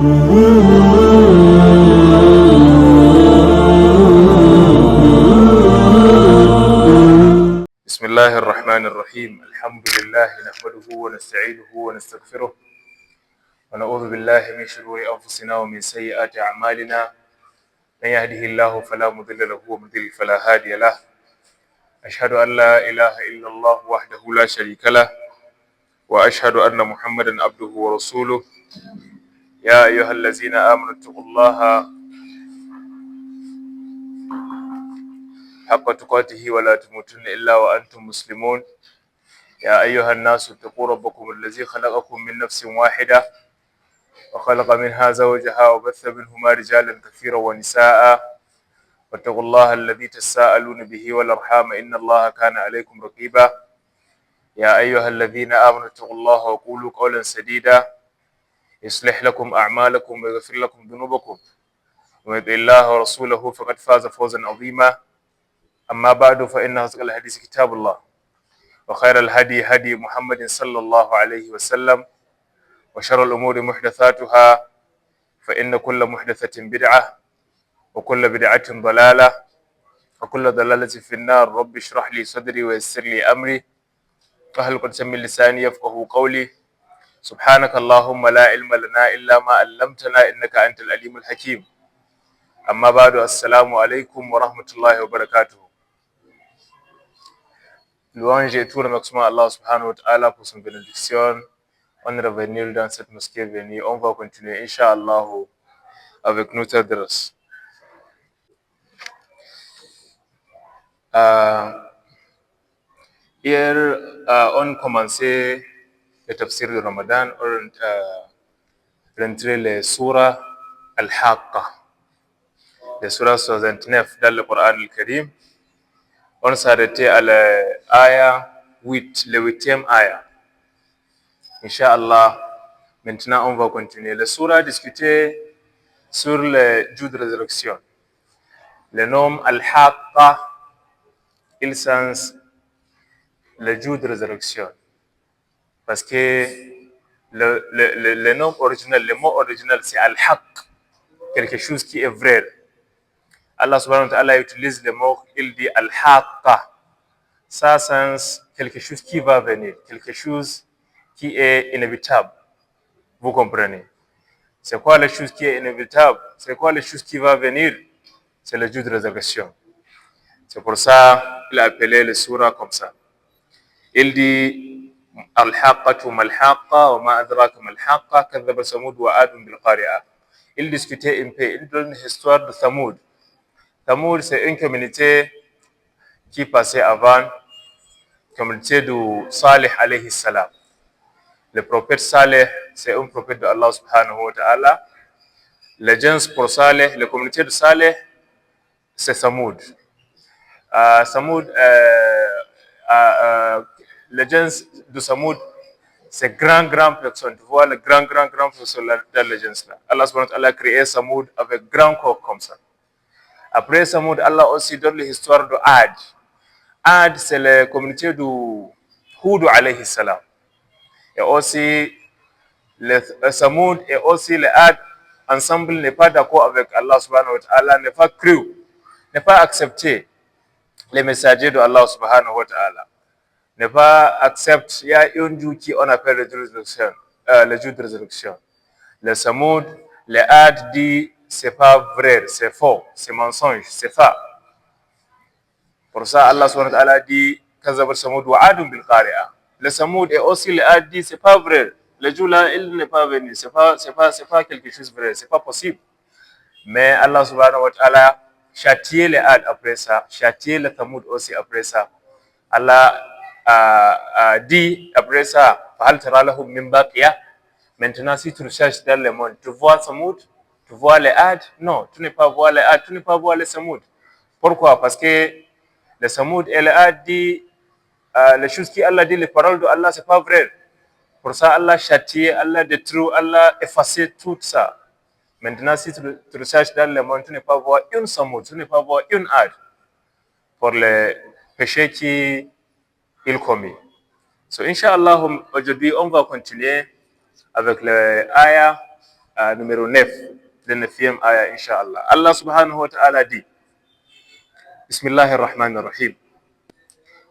بسم الله الرحمن الرحيم. الحمد لله نحمده ونستعينه ونستغفره ونعوذ بالله من شرور أنفسنا ومن سيئات أعمالنا. من يهده الله فلا مضل له ومن يضلل فلا هادي له. أشهد أن لا إله إلا الله وحده لا شريك له وأشهد أن محمدا عبده ورسوله. يا أيها الذين آمنوا اتقوا الله حق تقاته ولا تموتن إلا وأنتم مسلمون. يا أيها الناس اتقوا ربكم الذي خلقكم من نفس واحدة وخلق منها زوجها وبث منهما رجالا كثيرا ونساء واتقوا الله الذي تساءلون به والأرحام إن الله كان عليكم رقيبا. يا أيها الذين آمنوا اتقوا الله وقولوا قولا سديدا يصلح لكم أعمالكم ويغفر لكم ذنوبكم ومن يطع الله ورسوله فقد فاز فوزا عظيما. أما بعد فإن أصدق الحديث كتاب الله وخير الهدي هدي محمد صلى الله عليه وسلم وشر الأمور محدثاتها فإن كل محدثة بدعة وكل بدعة ضلالة وكل ضلالة في النار. رب اشرح لي صدري ويسر لي أمري واحلل عقدة من لساني يفقهوا قولي. سبحانك اللهم لا علم لنا إلا ما علمتنا إنك أنت العليم الحكيم. أما بعد السلام عليكم ورحمة الله وبركاته. Louange et tout remerciement à Allah subhanahu wa ta'ala pour son bénédiction. On est revenu dans cette mosquée bénie. On va continuer, Inch'Allah, avec notre dars. Hier, on commençait le tafsir de Ramadan. On rentrait les surahs Al-Haqqa, les surahs 69 dans le Coran al-Karim. On s'arrêtait à l'aya 8, le 8e aya. Inch'Allah, maintenant on va continuer. Le surah discutait sur le jour de résurrection. Le nom Al-Haqqa, il sens le jour de résurrection. Parce que le nom original, le mot original, c'est Al-Haq, quelque chose qui est vrai. Allah subhanahu wa ta'ala utilise le mot, il dit Al-Haqqa. Ça sens quelque chose qui va venir, quelque chose qui est inévitable. Vous comprenez? C'est quoi la chose qui est inévitable? C'est quoi la chose qui va venir? C'est le jour de résurrection. C'est pour ça qu'il a appelé le surah comme ça. Il dit Al-Haqqatu mal-Haqqa wa ma adraka mal-Haqqa kadhaba Samud wa Adun bil-Qari'a. Il discutait un peu, il donne l'histoire de Samud. Samud, c'est une communauté qui passait avant, communauté de Salih alayhi salam. Le prophète Saleh, c'est un prophète de Allah subhanahu wa ta'ala. Les gens pour Saleh, la communauté de Saleh, c'est Samoud. Les gens de Samoud, c'est grand personne. Tu vois, le grand personne dans les gens là. Allah subhanahu wa ta'ala a créé Samoud avec grand corps comme ça. Après Samoud, Allah aussi donne l'histoire de Ad. Ad, c'est la communauté de Hud alayhi salam. Et aussi, le Samoud et aussi le Ad, ensemble, n'est pas d'accord avec Allah subhanahu wa ta'ala, n'est pas cru, n'est pas accepté les messagers de Allah subhanahu wa ta'ala, n'est pas accepté. Il y a un jour qui on appelle le jour de résurrection. Le Samoud, le Ad dit c'est pas vrai, c'est faux, c'est mensonge, c'est faux. Pour ça, Allah subhanahu wa ta'ala dit Kazzabat Samud wa Adun bil Qari'a. Le Samoud et aussi le Ad dit c'est pas vrai. Le jour là, il n'est pas venu. C'est pas quelque chose de vrai. C'est pas possible. Mais Allah subhanahu wa ta'ala châtié les Ad après ça, châtié le Samoud aussi après ça. Allah a dit après ça, Fahal tara lahum min baqiya. Maintenant, si tu recherches dans le monde, tu vois Samoud, tu vois les Ad. Non, tu n'es pas voir les Ad, tu n'es pas voir les Samoud. Pourquoi? Parce que le Samoud et le Ad dit les choses qui Allah dit, les paroles de Allah, c'est pas vrai. Pour ça, Allah châtié, Allah détruit, Allah effacé tout ça. Maintenant, si tu recherches dans le monde, tu n'es pas voir une Samoud, tu n'es pas voir une Ad pour les péchés qu'il commet. So, Inch'Allah, aujourd'hui, on va continuer avec l'aya numéro 9, le 9e ayah, Inch'Allah. Allah subhanahu wa ta'ala dit, Bismillahir Rahmanir Rahim.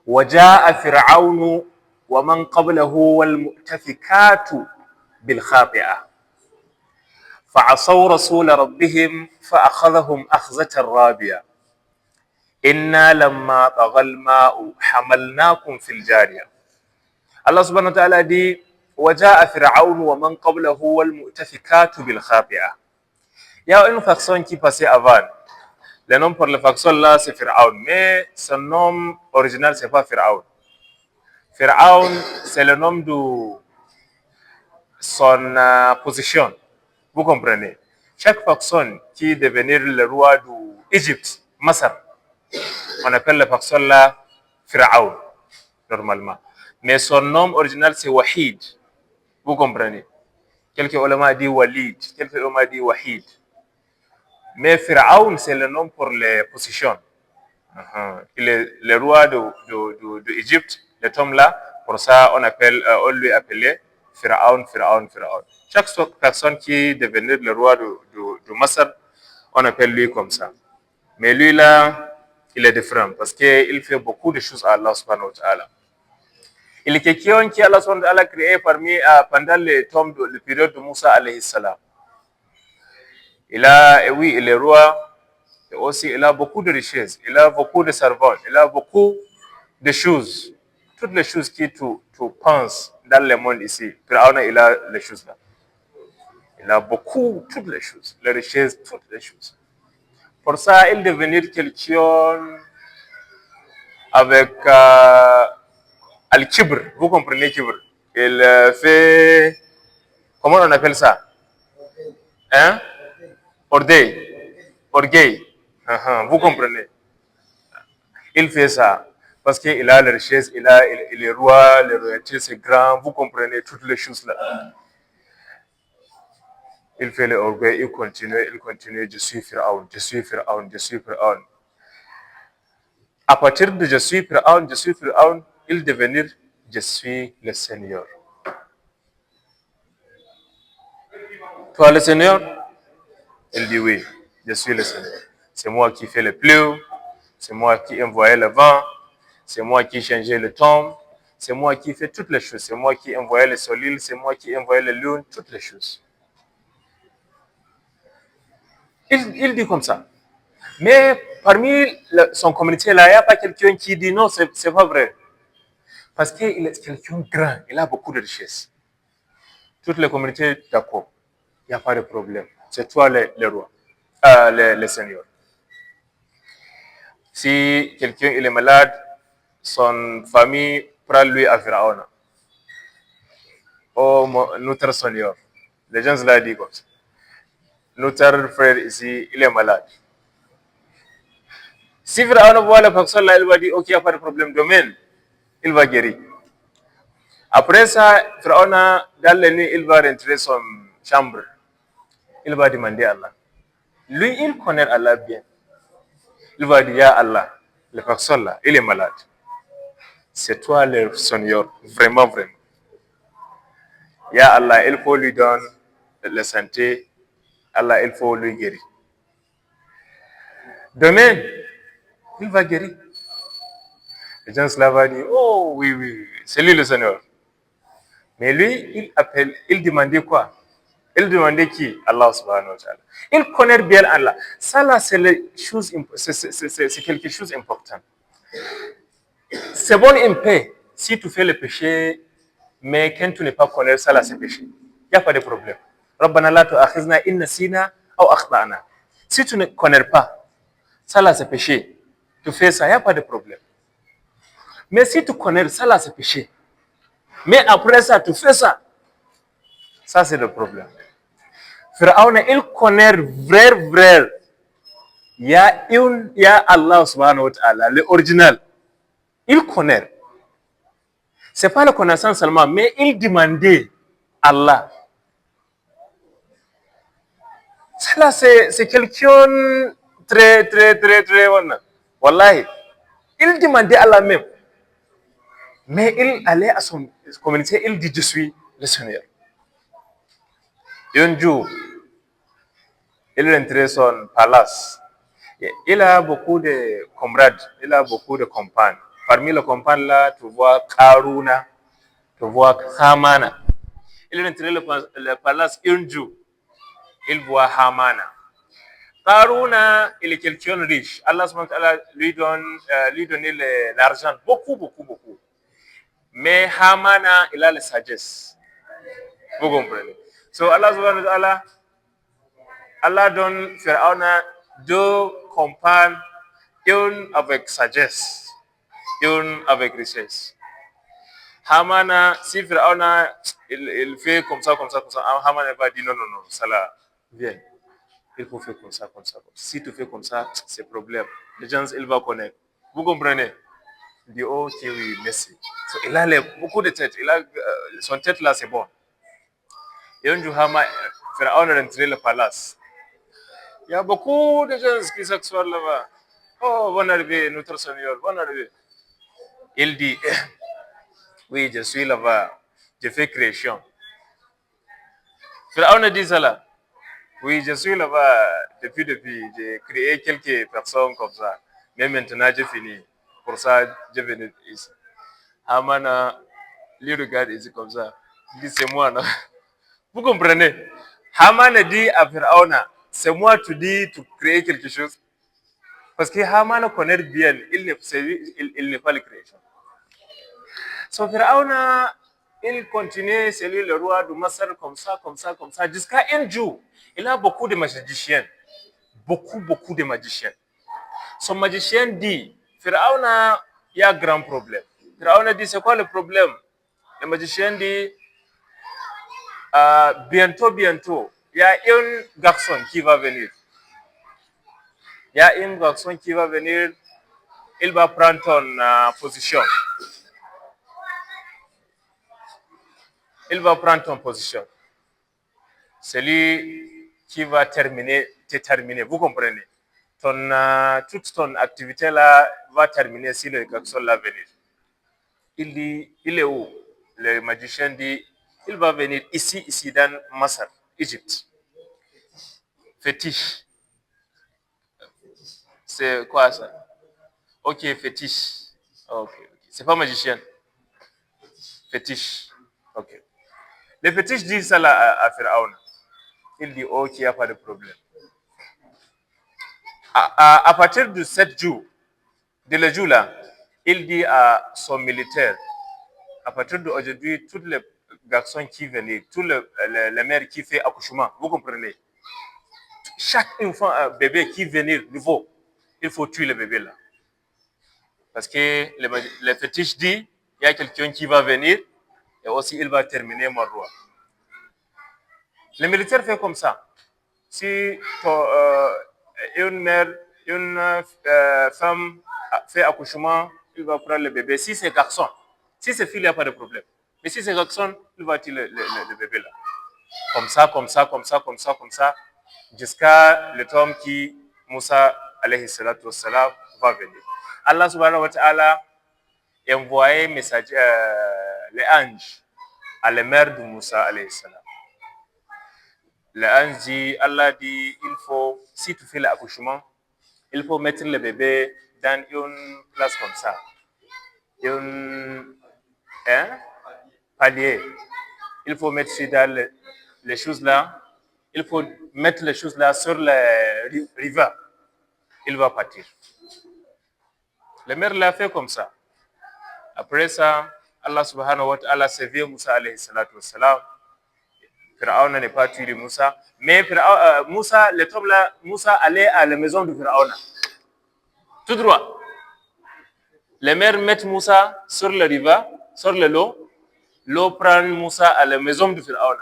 وجاء فرعون ومن قبله والمؤتفكات بالخاطئة فعصوا رسول ربهم فأخذهم أخذة رابية إنا لما طغى الماء حملناكم في الجارية. الله سبحانه وتعالى dit وجاء فرعون ومن قبله والمؤتفكات بالخاطئة. Il y a une façon qui passait avant. Le nom pour la faction là, c'est Pharaon. Mais son nom original, c'est pas Pharaon. Pharaon, c'est le nom de son position. Vous comprenez? Chaque faction qui est devenir le roi d'Égypte, Masar, on appelle la faction là Pharaon, normalement. Mais son nom original, c'est Wahid. Vous comprenez? Quelques ulama disent Walid, quelques ulama disent Wahid. Mais Pharaon, c'est le nom pour les positions. Il est le roi d'Égypte, cet homme-là. Pour ça, on lui appelait Pharaon. Chaque personne qui est devenue le roi de Masar, on appelle lui comme ça. Mais lui, là, il est différent parce qu'il fait beaucoup de choses à Allah subhanahu wa ta'ala. Il est quelqu'un qui Allah subhanahu wa ta'ala a créé pendant le période de Moussa alayhi salam. Il est roi, et aussi il a beaucoup de richesses, il a beaucoup de servantes, il a beaucoup de choses. Toutes les choses qui tu penses dans le monde ici, Pharaon, il a les choses là. Il a beaucoup, toutes les choses, les richesses, toutes les choses. Pour ça, il est devenu quelqu'un avec Al-Kibr. Vous comprenez Kibr? Il fait, comment on appelle ça? Hein? Orgueil. Vous comprenez? Il fait ça parce qu'il a les richesses, il est roi, les royautés, c'est grand. Vous comprenez toutes les choses là. Il fait l'orgueil, il continue. Je suis Pharaon. À partir de je suis Pharaon, il devenir je suis le Seigneur. Toi le Seigneur? Il dit oui, je suis le Seigneur. C'est moi qui fais le pluie, c'est moi qui envoie le vent, c'est moi qui changeais le temps, c'est moi qui fais toutes les choses, c'est moi qui envoie le soleil, c'est moi qui envoie la lune, toutes les choses. Il dit comme ça. Mais parmi son communauté là, il n'y a pas quelqu'un qui dit non, c'est pas vrai. Parce qu'il est quelqu'un grand, il a beaucoup de richesses. Toutes les communautés, d'accord, il n'y a pas de problème. C'est toi le roi, le Seigneur. Si quelqu'un il est malade, son famille prend lui à Pharaon. Oh, notre Seigneur. Les gens l'ont dit comme ça. Notre frère ici, il est malade. Si Pharaon voit la personne là, il va dire, ok, il n'y a pas de problème, demain, il va guérir. Après ça, Pharaon, dans la nuit, il va rentrer son chambre. Il va demander à Allah. Lui, il connaît Allah bien. Il va dire, ya Allah, la personne là, il est malade. C'est toi le Seigneur, vraiment. Ya Allah, il faut lui donner la santé. Allah, il faut lui guérir. Demain, il va guérir. Les gens là vont dire, oh oui, c'est lui le Seigneur. Mais lui, il demandait quoi? Il demandait qui? Allah subhanahu wa ta'ala. Il connaît bien Allah. Ça là, c'est quelque chose d'important. C'est bon en paix si tu fais le péché, mais quand tu n'es pas connu, ça là, c'est péché. Il n'y a pas de problème. Rabbana la tu'akhizna in nasina aw akhtana. Si tu ne connais pas, ça là, c'est péché. Tu fais ça, il n'y a pas de problème. Mais si tu connais, ça là, c'est péché. Mais après ça, tu fais ça. Ça, c'est le problème. Pharaon, il connaît vrai. Il y a Allah subhanahu wa ta'ala, l'original. Il connaît. C'est pas la connaissance seulement, mais il demandait Allah. Cela, c'est quelqu'un très. Wallahi. Il demandait Allah même. Mais il allait à son communauté, il dit, je suis le Seigneur. Un jour, Il est rentré son palace. Il a beaucoup de camarades, il a beaucoup de compagnes. Parmi les compagnes là, tu vois Karuna, tu vois Hamana. Il est rentré le palace un jour. Il voit Hamana. Karuna, il est quelqu'un riche. Allah lui donne l'argent, beaucoup, beaucoup, beaucoup. Mais Hamana, il a la sagesse. Vous comprenez? So Allah donne Pharaona deux compagnes, une avec sagesse, une avec richesse. Hamana, si Pharaona, il fait comme ça, Hamana va dire non, non, non, ça là, viens. Il faut faire comme ça, comme ça. Si tu fais comme ça, c'est problème. Les gens, ils vont connaître. Vous comprenez? Il dit, oh, oui, merci. So, il a beaucoup de têtes. Son tête là, c'est bon. Et un jour, Pharaon est rentré le palace. Il y a beaucoup de gens qui s'assoient là-bas. Oh, bonne arrivée, notre Seigneur, bonne arrivée. Il dit, oui, je suis là-bas. Je fais création. Pharaon dit ça là. Oui, je suis là-bas depuis. J'ai créé quelques personnes comme ça. Mais maintenant, j'ai fini. Pour ça, je venu ici. Hamana, lui regarde ici comme ça. Il dit, c'est moi, non? Vous comprenez? Haman dit à Pharaon, c'est moi tu dis tu crées quelque chose. Parce que Haman connaît bien, il n'est pas le créateur. So Pharaon, il continue, c'est lui le roi du Masar comme ça, jusqu'à un jour. Il a beaucoup de magiciens. Beaucoup de magiciens. Son magicien dit, Pharaon, il y a un grand problème. Pharaon dit, c'est quoi le problème? Le magicien dit, bientôt, il y a un garçon qui va venir. Il y a un garçon qui va venir, il va prendre ton position. Il va prendre ton position. C'est lui qui va te terminer. Vous comprenez? Toute ton activité là va terminer si le garçon là venir. Il dit, il est où? Le magicien dit, il va venir ici dans Masar, Égypte. Fétiche. C'est quoi ça? Ok, fétiche. Ok. C'est pas magicien. Fétiche. Ok. Le fétiche dit ça là à Pharaon. Il dit, ok, il n'y a pas de problème. À partir de 7 jours, de le jour là, il dit à son militaire, à partir d'aujourd'hui, tous les garçons qui viennent, tous les mères qui font accouchement, vous comprenez? Chaque enfant, bébé qui vient nouveau, il faut tuer le bébé là. Parce que le fétiche dit, il y a quelqu'un qui va venir et aussi il va terminer mon roi. Le militaire fait comme ça. Si une mère, une femme fait accouchement, il va prendre le bébé. Si c'est garçon, si c'est fille, il n'y a pas de problème. Mais si c'est garçon, il va tuer le bébé là. Comme ça, jusqu'à le temps qui Moussa alayhi salatu wassalam va venir. Allah subhanahu wa ta'ala envoyé message, les anges à la mère de Moussa alayhi salam. L'ange dit, Allah dit, il faut, si tu fais l'accouchement, il faut mettre le bébé dans une place comme ça. Palier. Il faut mettre dans les choses là. Il faut mettre les choses là sur le riva. Il va partir. La mère l'a fait comme ça. Après ça, Allah subhanahu wa ta'ala s'est vu Moussa alayhi salatu wa salam. Pharaon n'est pas tué Moussa. Mais Moussa, le homme là, Moussa allait à la maison de Pharaon. Tout droit. Les mères mettent Moussa sur le riva, sur le l'eau. L'eau prend Moussa à la maison de Pharaon.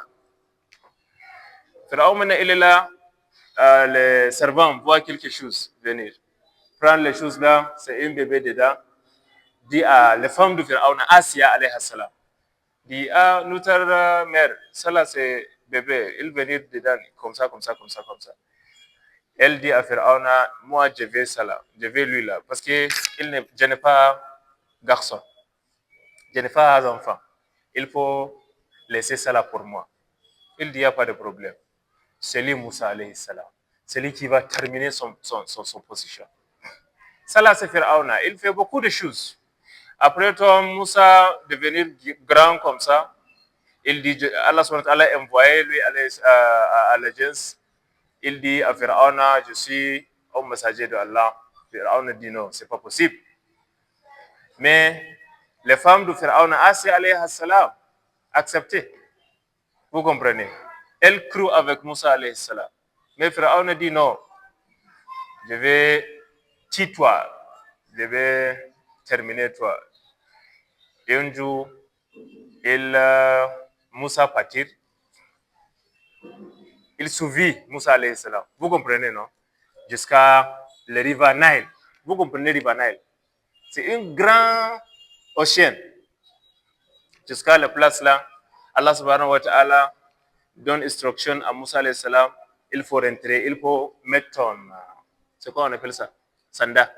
Pharaon, il est là. Les servants voient quelque chose venir. Prend les choses là, c'est un bébé dedans. Dit à la femme de Pharaon, Asia alayhi salam. Dit à notre mère, ça c'est bébé, il venir dedans, comme ça. Elle dit à Pharaon, moi je vais ça là, je vais lui là, parce que je n'ai pas garçon, je n'ai pas enfant. Il faut laisser ça là pour moi. Il dit, il n'y a pas de problème. C'est lui Moussa alayhi salam. celui qui va terminer son position. Ça là, c'est Pharaon. Il fait beaucoup de choses. Après toi, Moussa devenir grand comme ça, il dit, Allah subhanahu wa ta'ala envoyé lui à l'agence. Il dit à Pharaon, je suis un messager de Allah. Pharaon dit non, c'est pas possible. Mais les femmes de Pharaon, assez alayhi salam, accepté. Vous comprenez? Elles crient avec Moussa alayhi salam. Mais Pharaon dit non, je vais tuer toi, je vais terminer toi. Et un jour, Moussa partit. Il suivit Moussa alayhi salam. Vous comprenez, non? Jusqu'à le river Nile. Vous comprenez le river Nile? C'est un grand océan. Jusqu'à la place là, Allah subhanahu wa ta'ala donne instruction à Moussa alayhi salam. Il faut rentrer, il faut mettre ton... C'est quoi on appelle ça? Sanda.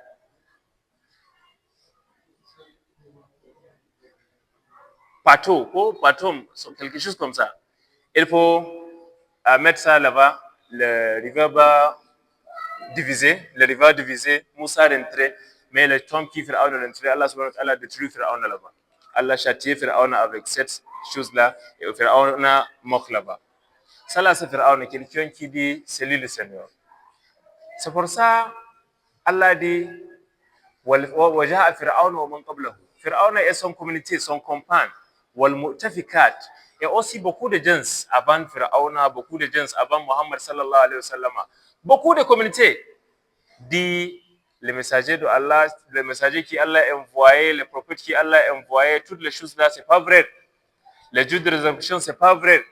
Pato, quelque chose comme ça. Il faut mettre ça là-bas. Le river va diviser. Le river divisé. Moussa rentrer. Mais le temps qui fait rentrer, Allah subhanahu wa ta'ala détruit Pharaon là-bas. Allah châtie Pharaon avec cette chose-là. Et Pharaon mort là-bas. Ça là, c'est Pharaon, quelqu'un qui dit, c'est lui le Seigneur. C'est pour ça, Allah dit, وَجَاءَ فِرْعَوْنُ وَمَنْ قَبْلَهُ. Pharaon et son communauté, son compagne, وَالْمُؤْتَفِكَاتِ. Et aussi beaucoup de gens avant Pharaon, beaucoup de gens avant Muhammad sallallahu alayhi wa sallam. Beaucoup de communautés dit les messagers de Allah, les messagers qui Allah a envoyés, les prophètes qui Allah a envoyés, toutes les choses là, c'est pas vrai. Les dieux de résurrection, c'est pas vrai.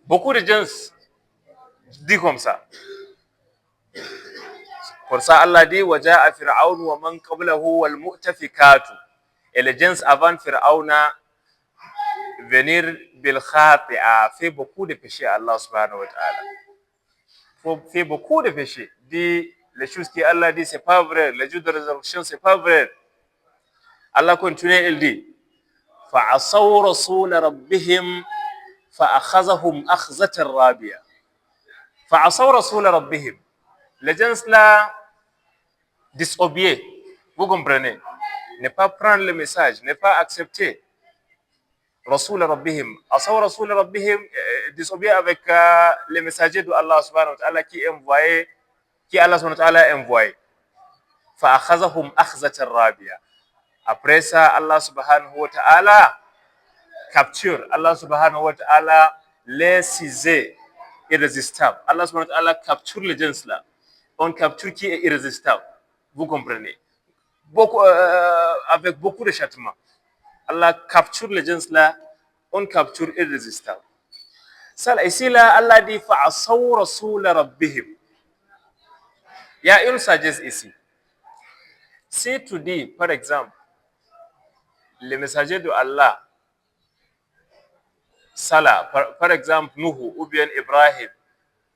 Beaucoup de gens disent comme ça. Pour ça, Allah dit وَجَاءَ فِرْعَوْنُ وَمَنْ قَبْلَهُ وَالْمُؤْتَفِكَاتُ. Et les gens avant Pharaon venir bil khati'a fait beaucoup de péchés à Allah subhanahu wa ta'ala. Fait beaucoup de péchés. Dit les choses que Allah dit c'est pas vrai, les jours de résurrection c'est pas vrai. Allah continue, il dit فَعَصَوْا رَسُولَ رَبِّهِمْ فَأَخَذَهُمْ أَخْذَةً رَابِيَةً. فَعَصَوْا رَسُولَ رَبِّهِمْ. Les gens là disobéir, vous comprenez, ne pas prendre le message, ne pas accepter. Rasoul Rabbihim, Asaw Rasoul Rabbihim, disobéir avec les messagers de Allah subhanahu wa ta'ala qui Allah subhanahu wa ta'ala a envoyé. فَأَخَذَهُمْ أَخْذَةً رَابِيَةً. Après ça, Allah subhanahu wa ta'ala capture, Allah subhanahu wa ta'ala les cisés irrésistables. Allah subhanahu wa ta'ala capture les gens là. On capture qui est irrésistible. Vous comprenez? Avec beaucoup de châtiments. Allah capture les gens là, on capture irrésistible. Ça, ici là, Allah dit فَعَصَوْا رَسُولَ رَبِّهِمْ. Il y a une sagesse ici. Si tu dis, par exemple, les messagers de Allah, Salah, par exemple, Nuhu, ou bien Ibrahim,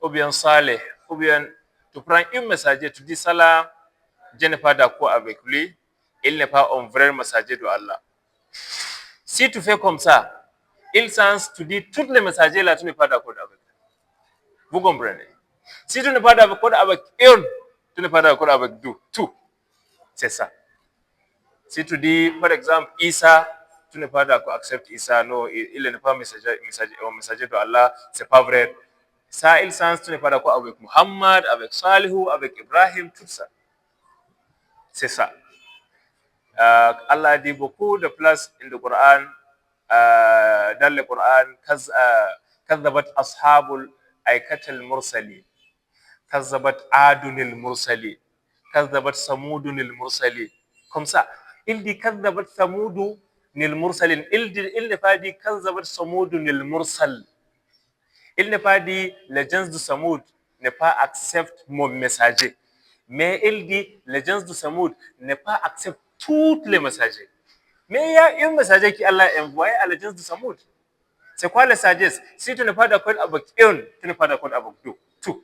ou bien Saleh, ou bien tu prends un messager, tu dis Salah, je n'ai pas d'accord avec lui, il n'est pas un vrai messager de Allah. Si tu fais comme ça, il sens, tu dis tous les messagers là, tu n'es pas d'accord avec. Vous comprenez? Si tu n'es pas d'accord avec un, tu n'es pas d'accord avec tout. C'est ça. Si tu dis, par exemple, Isa, tu n'es pas d'accord, accepte Isa, non, il n'est pas messager de Allah, c'est pas vrai. Ça, il sens, tu n'es pas d'accord avec Muhammad, avec Salihu, avec Ibrahim, tout ça. C'est ça. Allah dit beaucoup de places dans le Coran, كذبت أصحاب الأيكة المرسلين كذبت عاد المرسلين كذبت ثمود المرسلين. Comme ça, il dit كذبت ثمود المرسلين. Il n'est pas dit كذبت ثمود المرسل. Il n'est pas dit les gens de Samoud ne pas acceptent mon messager. Mais il dit les gens de Samoud ne pas acceptent tous les messagers. Mais il y a un messager qui Allah a envoyé à les gens de Samoud. C'est quoi la sagesse? Si tu n'es pas d'accord avec un, tu n'es pas d'accord avec tout.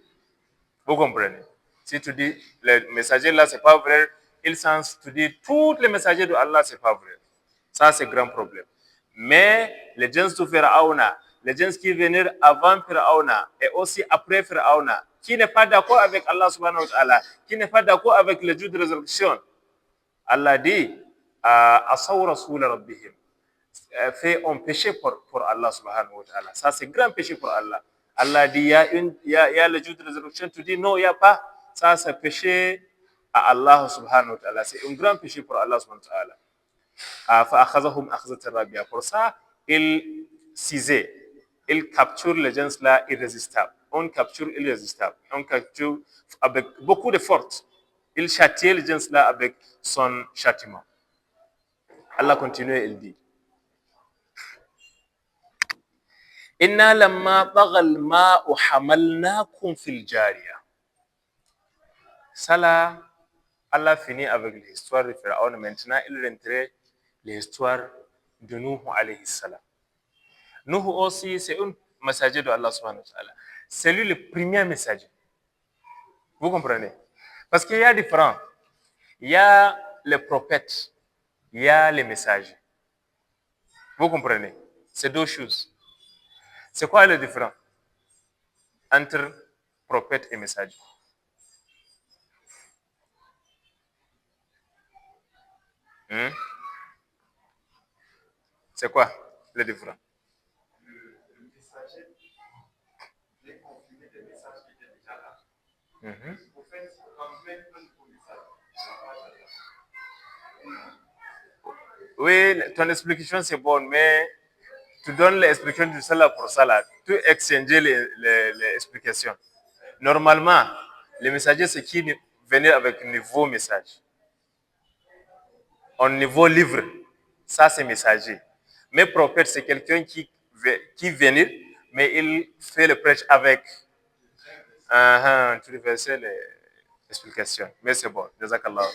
Vous comprenez? Si tu dis le messager là, c'est pas vrai, il sens tu dis tous les messagers de Allah, c'est pas vrai. Ça, c'est un grand problème. Mais les gens de Pharaon, les gens qui venaient avant Pharaona et aussi après Pharaona, qui n'est pas d'accord avec Allah subhanahu wa ta'ala, qui n'est pas d'accord avec le Dieu de résurrection. Allah dit, Asaw Rasul Rabbihim, fait un péché pour Allah subhanahu wa ta'ala. Ça, c'est grand péché pour Allah. Allah dit, il y a le Dieu de résurrection, tu dis non, il n'y a pas. Ça, c'est péché à Allah subhanahu wa ta'ala. C'est un grand péché pour Allah subhanahu wa ta'ala. Pour ça, il cisait, il capture les gens là irrésistables. On capture irrésistables. On capture avec beaucoup de force. Il châtie les gens là avec son châtiment. Allah continue, il dit Inna lamma baghal ma'u hamalnakum fil jariya. Ça là, Allah finit avec l'histoire de Pharaon. Maintenant, il rentrait l'histoire de Nuh alayhi salam. Nuh aussi, c'est un messager de Allah subhanahu wa ta'ala. C'est lui le premier messager. Vous comprenez? Parce qu'il y a différents. Il y a les prophètes, il y a les messagers. Vous comprenez? C'est deux choses. C'est quoi le différent entre prophète et messager? C'est quoi le différent? Le messager vient confirmer des messages qui étaient déjà là. Le prophète transmet un nouveau message. Oui, ton explication c'est bonne, mais tu donnes l'explication du salat pour salat. Tu exchanges les explications. Normalement, les messagers, c'est qui venait avec un nouveau message. Un nouveau livre, ça c'est messager. Mais prophète, c'est quelqu'un qui vient, mais il fait le prêche avec. Tu reversais les explications. Mais c'est bon. Jazakallah.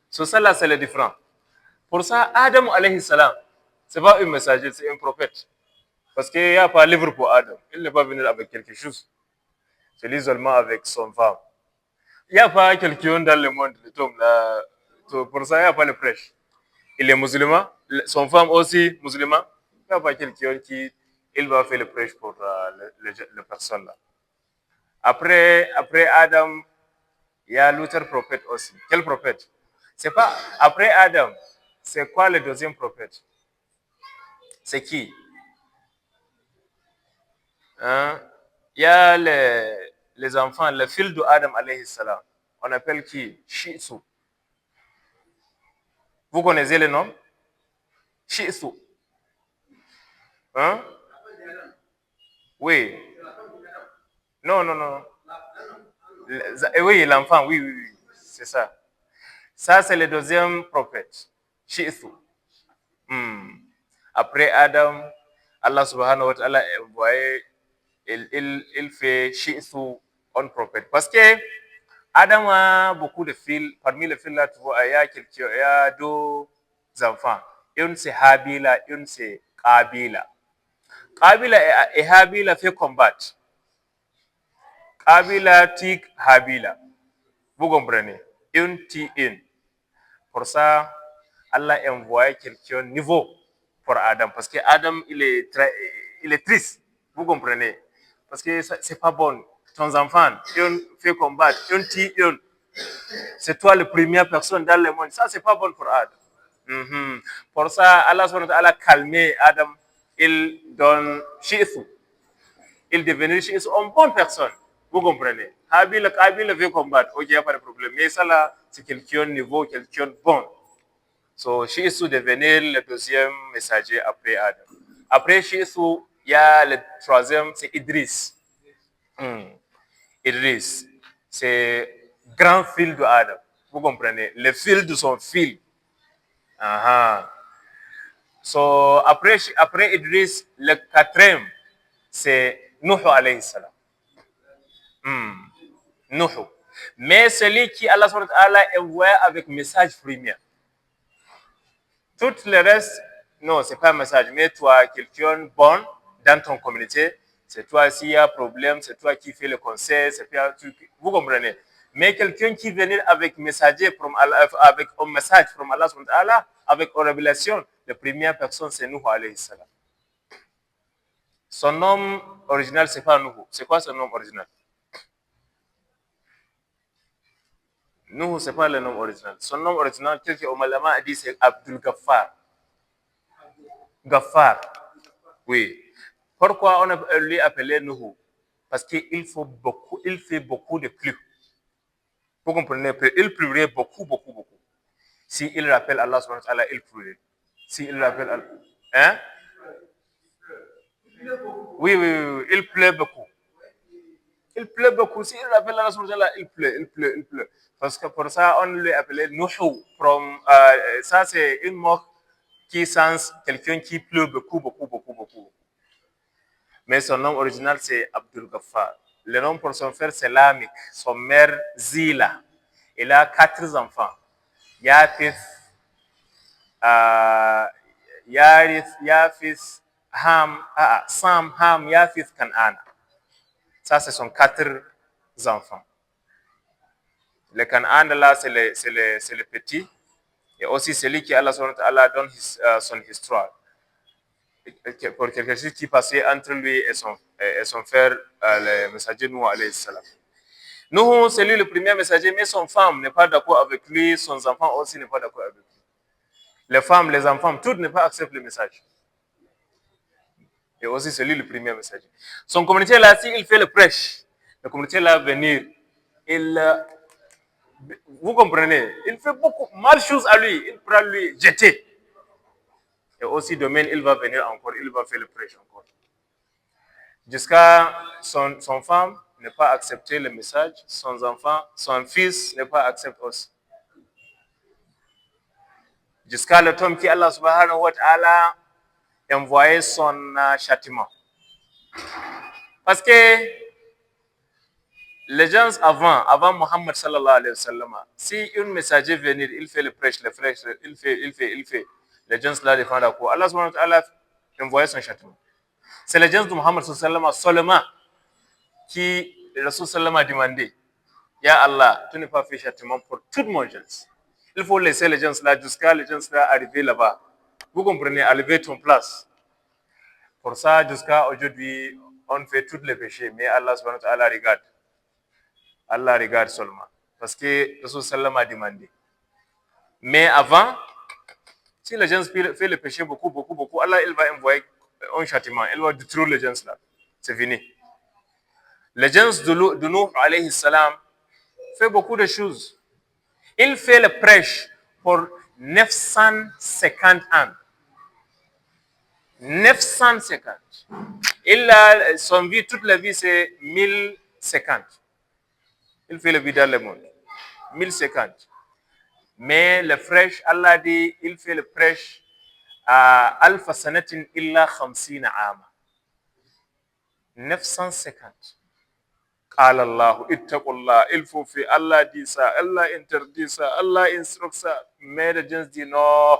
Sur ça là, c'est le différent. Pour ça, Adam alayhi salam, c'est pas un messager, c'est un prophète. Parce qu'il n'y a pas de livre pour Adam. Il n'est pas venu avec quelque chose. C'est l'isolement avec son femme. Il n'y a pas quelqu'un dans le monde, là. Pour ça, il n'y a pas le prêche. Il est musulman, son femme aussi musulman. Il n'y a pas quelqu'un qui il va faire le prêche pour les personnes là. Après Adam, il y a l'autre prophète aussi. Quel prophète? C'est pas après Adam. C'est quoi le deuxième prophète? C'est qui? Hein? Il y a les enfants, le fils de Adam alayhi salam. On appelle qui? Shi'su. Vous connaissez le nom? Shi'su. Hein? Oui. Non, non, non. Oui, l'enfant, oui, oui, oui. C'est ça. Ça, c'est le deuxième prophète. Shi'su. Après Adam, Allah subhanahu wa ta'ala envoyé, il fait Shi'su un prophète. Parce que Adam a beaucoup de fils. Parmi les fils là, tu vois, il y a deux enfants. Une c'est Habila, une c'est Qabila. Qabila et Habila fait combattre. Qabila tique Habila. Vous comprenez? Une tique une. Pour ça, Allah a envoyé quelqu'un nouveau pour Adam. Parce que Adam, il est triste. Vous comprenez? Parce que c'est pas bon. Ton enfant, une fait combattre, une tique une. C'est toi la première personne dans le monde. Ça, c'est pas bon pour Adam. Pour ça, Allah a calmé Adam. Il donne Shi'su. Il devient Shi'su une bonne personne. Vous comprenez? Habil veut combattre. Ok, il n'y a pas de problème. Mais ça, là, c'est quelqu'un de nouveau, quelqu'un de bon. So, Shi'su devenir le deuxième messager après Adam. Après Shi'su, il y a le troisième, c'est Idriss. Idriss, c'est grand fils de Adam. Vous comprenez? Le fils de son fils. So, après Idriss, le quatrième, c'est Nuh alayhi salam. Nuh. Mais celui qui Allah a envoyé avec message premier. Tout le reste, non, c'est pas un message. Mais toi, quelqu'un bon dans ton communauté, c'est toi s'il y a un problème, c'est toi qui fais le conseil, c'est toi, vous comprenez. Mais quelqu'un qui vient avec messager avec un message from Allah, avec une révélation, la première personne c'est Nuh alayhi salam. Son nom original, c'est pas Nuhu. C'est quoi son nom original? Nuhu, c'est pas le nom original. Son nom original, tel que Omalama a dit, c'est Abdul Ghaffar. Ghaffar. Oui. Pourquoi on lui appelé Nuhu? Parce qu'il fait beaucoup de pluie. Vous comprenez? Il pleurait beaucoup, beaucoup, beaucoup. Si il rappelle Allah subhanahu wa ta'ala, il pleurait. Si il rappelle Allah. Hein? Oui, oui, oui, oui, il pleut beaucoup. Il pleut beaucoup. Si il rappelle Allah subhanahu wa ta'ala, il pleut, il pleut, il pleut. Parce que pour ça, on lui appelait Nuhu. Ça, c'est une mot qui sens quelqu'un qui pleut beaucoup, beaucoup, beaucoup, beaucoup. Mais son nom original, c'est Abdul Ghaffar. Le nom pour son frère, c'est Lamik. Son mère, Zila. Il a 4 enfants. Yafith, Yafith, Sam, Ham, Yafith, Kan'ana. Ça, ce sont 4 enfants. Le Kan'ana, là, c'est le petit. Et aussi, c'est lui qui Allah donne son histoire. Pour quelque chose qui passait entre lui et son frère, le messager Nuh alayhi salam. Nuh, c'est lui le premier messager, mais son femme n'est pas d'accord avec lui, son enfant aussi n'est pas d'accord avec lui. Les femmes, les enfants, toutes ne pas acceptent le message. Et aussi, c'est lui le premier messager. Son communauté là, s'il fait le prêche, la communauté là va venir. Vous comprenez, il fait beaucoup mal choses à lui, il prend lui jeter. Et aussi, demain, il va venir encore, il va faire le prêche encore. Jusqu'à son femme ne pas accepter le message, son enfant, son fils ne pas accepter aussi. Jusqu'à le temps qui Allah subhanahu wa ta'ala envoyait son châtiment. Parce que les gens avant Muhammad sallallahu alayhi wa sallam, si un messager venir, il fait le prêche, il fait. Les gens là défendent à quoi? Allah subhanahu wa ta'ala envoyait son châtiment. C'est les gens de Muhammad sallallahu alayhi wa sallam seulement qui, le Rasul sallallahu a demandé, Ya Allah, tu n'as pas fait châtiment pour tout mon gens. Il faut laisser les gens là jusqu'à les gens là arriver là-bas. Vous comprenez, arriver à ton place. Pour ça, jusqu'à aujourd'hui, on fait tous les péchés, mais Allah subhanahu wa ta'ala regarde. Allah regarde seulement. Parce que le Rasul sallallahu a demandé. Mais avant, si les gens font le péché beaucoup, beaucoup, beaucoup, Allah il va envoyer un châtiment. Il va détruire les gens là. C'est fini. Les gens de Nuh alayhi salam fait beaucoup de choses. Il fait le prêche pour 950 ans. 950. Son vie, toute la vie, c'est 1050. Il fait le vie dans le monde. 1050. Mais le prêche, Allah dit, il fait le prêche à Alfa Sanatin illa Khamsina Ama. 950. قال الله اتقوا الله, il faut faire, Allah dit ça, Allah interdit ça, Allah instruct ça, mais les gens disent non.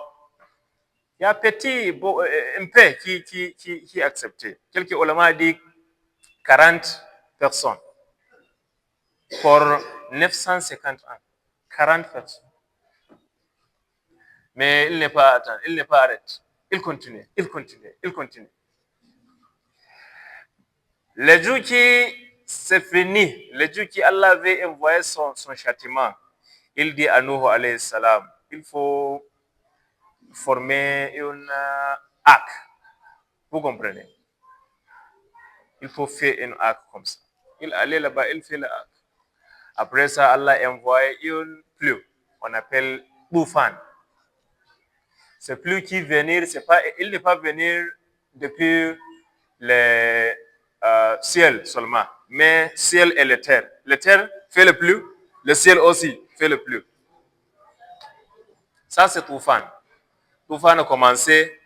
Il y a petit, un peu qui accepté. Quelques ulama disent 40 personnes pour 950 ans. 40 personnes. Mais il n'est pas atteint, il n'est pas arrêté. Il continue, il continue, il continue. Le jour qui c'est fini, le jour qui Allah avait envoyé son châtiment, il dit à Nuh alayhi salam, il faut former une arc. Vous comprenez? Il faut faire une arc comme ça. Il allait là-bas, il fait l'arc. Après ça, Allah a envoyé une pluie, on appelle Boufan. Ce pluie qui venir, il n'est pas venir depuis le ciel seulement, mais ciel et la terre. La terre fait le pluie, le ciel aussi fait le pluie. Ça, c'est Toufan. Toufan a commencé,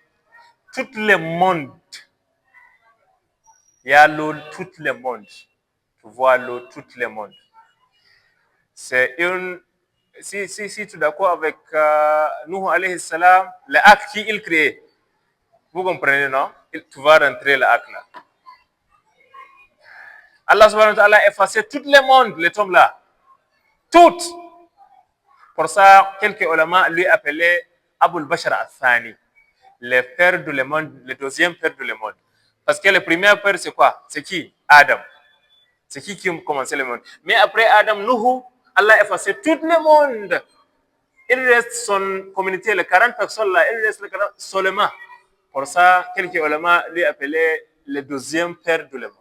tout le monde, il y a l'eau, tout le monde. Tu vois l'eau, tout le monde. C'est une. Si tu es d'accord avec Nuh alayhi salam, l'acte qu'il crée, vous comprenez, non? Tu vas rentrer l'acte là. Allah subhanahu wa ta'ala a effacé tout le monde, les tombes là. Toutes. Pour ça, quelques ulama lui appelaient Abul Bashar al-Thani, le père de le monde, le deuxième père de le monde. Parce que le premier père, c'est quoi? C'est qui? Adam. C'est qui a commencé le monde? Mais après Adam, Nuhu, Allah a effacé tout le monde. Il reste son communauté, les 40 personnes là, il reste les 40 seulement. Pour ça, quelques ulama lui appelaient le deuxième père de le monde.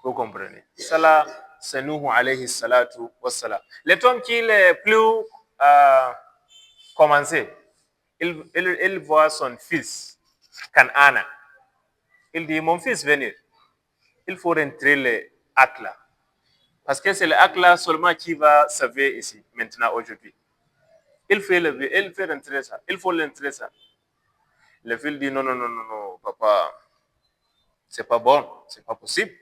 Vous comprenez? Ça là, c'est Nuhu alayhi salatu wassalam. L'homme qui est le plus commencé, il voit son fils, Canaan. Il dit, mon fils, venez. Il faut rentrer le acte là. Parce que c'est le acte là seulement qui va sauver ici, maintenant, aujourd'hui. Il fait rentrer ça. Il faut l'entrer ça. Le fils dit, non, non, non, non, non, papa, c'est pas bon, c'est pas possible.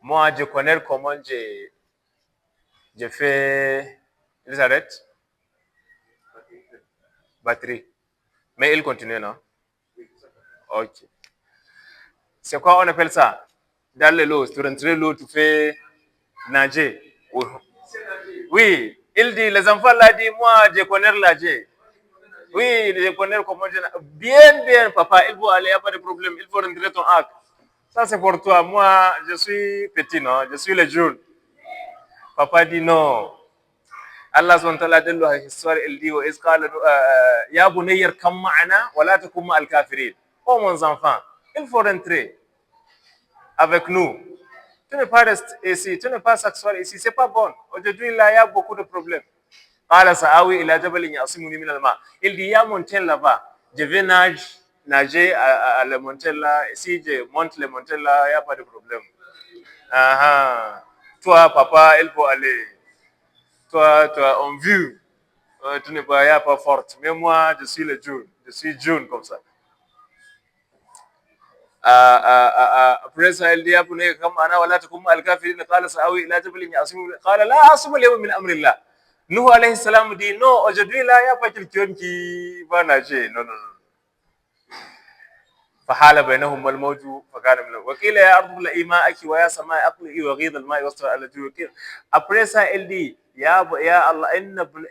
Moi, je connais comment j'ai fait. Ils arrêtent. Batterie. Mais il continue, non? Ok. C'est quoi on appelle ça? Dans l'eau, tu rentres l'eau, tu fais nager. Oui, il dit, les enfants l'ont dit, moi, je connais nager. Oui, je connais comment je... Bien, bien, papa, il faut aller, il n'y a pas de problème, il faut rentrer ton acte. Ça, c'est pour toi. Moi, je suis petit, non? Je suis le jeune. Papa dit non. Allah subhanahu wa ta'ala dans l'histoire, il dit, Ya bunayya kam ma'ana, wa la takum ma'al kafirin. Oh, mon enfant, il faut rentrer avec nous. Tu ne pas rester ici, tu ne pas s'asseoir ici, c'est pas bon. Aujourd'hui, là, il y a beaucoup de problèmes. Il dit, il y a une montagne là-bas. Je vais nager à la montagne là. Si je monte la montagne là, il n'y a pas de problème. Toi, papa, il faut aller. Toi, en vue. Tu n'es pas, pas forte. Mais moi, je suis le June. Je suis June comme ça. Après ça, il dit, comme ana wala takum al-kafirin, qala sa'awi ila jabalin ya'simu. Qala la asuma al-yawma min amrillah. Nuh alayhi salam dit, non, aujourd'hui, là, il n'y a pas quelqu'un qui va nager. Non, non, non. فحال بينهم الموج فكان من وقيل يا أرض ابلعي ماءك ويا سماء أقلعي وغيض الماء واستوى على الجود. Après ça, il dit, يا الله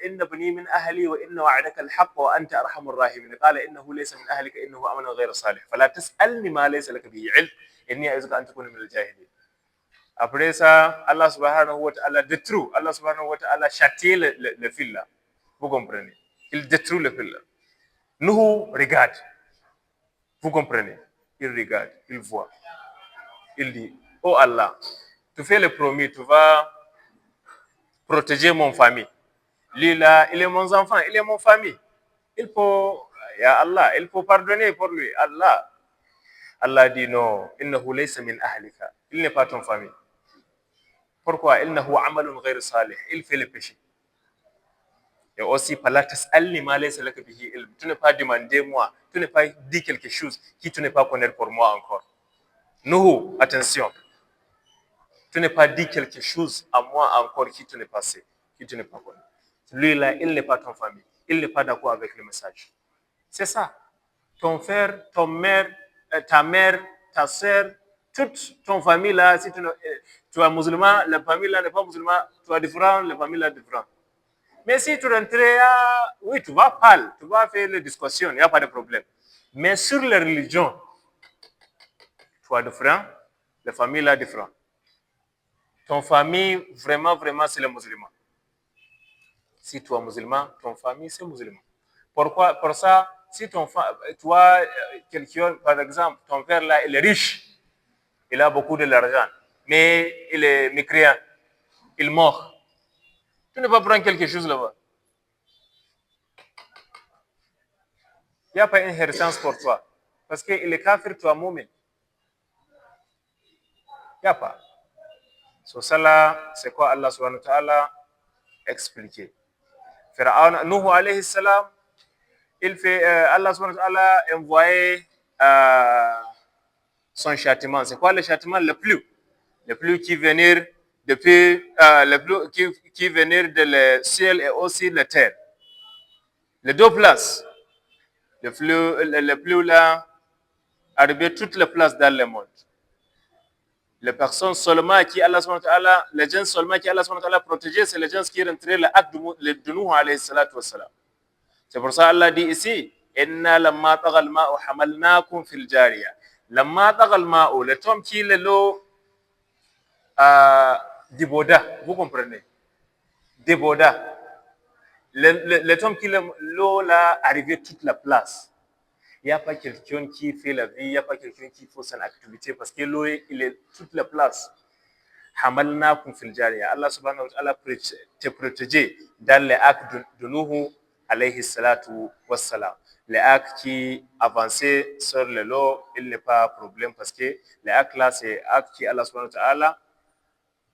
إن بني من أهلي وإن وعدك الحق وأنت أرحم الراحمين. قال إنه ليس من أهلك إنه عمل غير صالح فلا تسألني ما ليس لك به علم إني أعظك أن تكون من الجاهلين. Après ça, Allah subhanahu wa ta'ala détruit, Allah subhanahu wa ta'ala châtie le fil là. Vous comprenez? Il détruit le fil là. Nous, regarde. Vous comprenez? Il regarde, il voit. Il dit, oh Allah, tu fais le promis, tu vas protéger mon famille. Lui là, il est mon enfant, il est mon famille. Il faut, ya Allah, il faut pardonner pour lui. Allah dit non, innahu laysa min ahlika. Il n'est pas ton famille. Pourquoi? Innahu amalun ghayr salih. Il fait le péché. Et aussi, fala tas'alni ma laysa laka bihi ilm. Tu n'es pas demandé moi, tu n'es pas dit quelque chose qui tu n'es pas connaître pour moi encore. Nous, attention. Tu n'es pas dit quelque chose à moi encore qui tu n'es passé, qui tu n'es pas connu. Lui là, il n'est pas ton famille. Il n'est pas d'accord avec le message. C'est ça. Ton frère, ton mère, ta mère, ta soeur, toute ton famille là, si tu es musulman, la famille là n'est pas musulman, tu es différent, la famille là est différente. Mais si tu rentres, oui, tu vas parler, tu vas faire les discussions, il n'y a pas de problème. Mais sur la religion, tu es différent, la famille là est différente. Ton famille, vraiment, vraiment, c'est les musulmans. Si tu es musulman, ton famille, c'est musulman. Pourquoi? Pour ça, si tu as quelqu'un, par exemple, ton père là, il est riche, il a beaucoup d'argent, mais il est mécréant, il mort. Tu ne vas pas prendre quelque chose là-bas. Il n'y a pas une inheritance pour toi. Parce qu'il est kafir, toi, mu'min. Il n'y a pas. So, ça là, c'est quoi Allah subhanahu wa ta'ala expliqué. Pharaon, Nuh alayhi salam, il fait, Allah subhanahu wa ta'ala envoyé son châtiment. C'est quoi le châtiment? Le plus. Le plus qui venir depuis, le plus qui venir de le ciel et aussi de la terre. Les deux places. Le plus là, arriver toutes les places dans le monde. Les personnes seulement qui Allah subhanahu wa ta'ala, les gens seulement qui Allah subhanahu wa ta'ala protégé, c'est les gens qui rentraient l'acte de Nuh alayhi salatu wassalam. C'est pour ça Allah dit ici, Inna lamma taghal ma'u hamalnakum fil jariya. Lamma tagal ma'u, le temps qui est l'eau déborda, vous comprenez? Déborda. Le temps qui l'eau là arrivé toute la place. Il n'y a pas quelqu'un qui fait la vie, il n'y a pas quelqu'un qui fait son activité parce que l'eau, il est toute la place. Hamalnakum fil jariya. Allah subhanahu wa ta'ala te protéger dans les actes de Nuhu alayhi salatu wassalam. Les actes qui avançaient sur le lot, il n'est pas problème parce que les actes là, c'est actes qui Allah subhanahu wa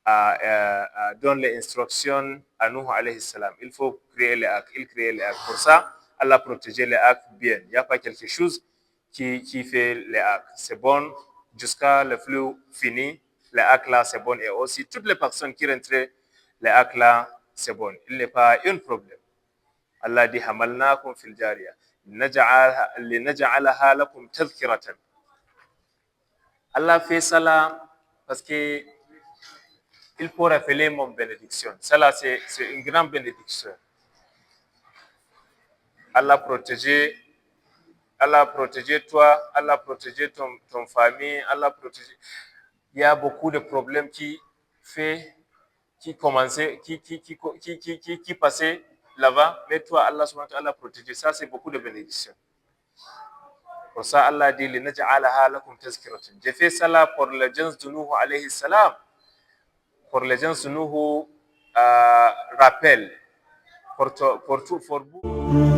ta'ala donne les instructions à Nuhu alayhi salam. Il faut créer les actes. Il crée les actes. Pour ça, Allah protégeait les actes bien. Il n'y a pas quelque chose qui fait les actes. C'est bon jusqu'à le flux fini. Les actes là, c'est bon. Et aussi, toutes les personnes qui rentrent, les actes là, c'est bon. Il n'est pas un problème. Allah dit hamalnakum fil jariya. Linaj'alaha lakum tadhkiratan. Allah fait ça là parce que il faut rappeler mon bénédiction. Cela, c'est une grande bénédiction. Allah protégé toi, Allah protégé ton famille, Allah protégé. Il y a beaucoup de problèmes qui commençaient, qui passaient là-bas, mais toi, Allah subhanahu wa ta'ala protégé. Ça, c'est beaucoup de bénédictions. Pour ça, Allah dit, linaj'alaha lakum tazkiratan. J'ai fait cela pour les gens de Nuh alayhi salam. Pour les gens de Nuh, rappel. Pour vous.